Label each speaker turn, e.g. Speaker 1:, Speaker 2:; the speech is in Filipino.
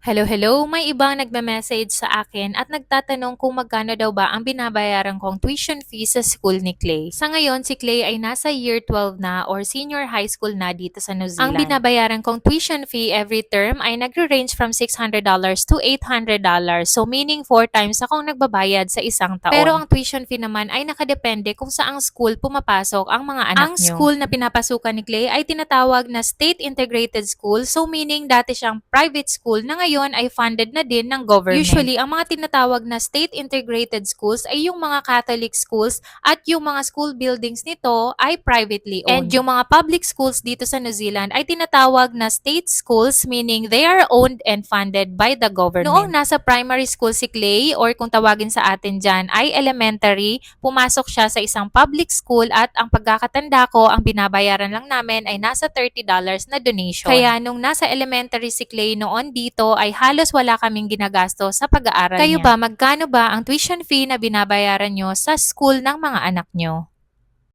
Speaker 1: Hello, hello. May ibang nagme-message sa akin at nagtatanong kung magkano daw ba ang binabayaran kong tuition fee sa school ni Clay. Sa ngayon, si Clay ay nasa year 12 na or senior high school na dito sa New Zealand. Ang binabayaran kong tuition fee every term ay nagre-range from $600 to $800. So meaning 4 times akong nagbabayad sa isang taon. Pero ang tuition fee naman ay nakadepende kung saang school pumapasok ang mga anak nyo. Ang school na pinapasukan ni Clay ay tinatawag na State Integrated School. So meaning dati siyang private school na ngayon ay funded na din ng government. Usually, ang mga tinatawag na state integrated schools ay yung mga Catholic schools at yung mga school buildings nito ay privately owned. And yung mga public schools dito sa New Zealand ay tinatawag na state schools, meaning they are owned and funded by the government. Noong nasa primary school si Clay, or kung tawagin sa atin dyan ay elementary, pumasok siya sa isang public school at ang pagkakatanda ko, ang binabayaran lang namin ay nasa $30 na donation. Kaya nung nasa elementary si Clay noon dito ay halos wala kaming ginagasto sa pag-aaral niya. Kayo ba, magkano ba ang tuition fee na binabayaran nyo sa school ng mga anak nyo?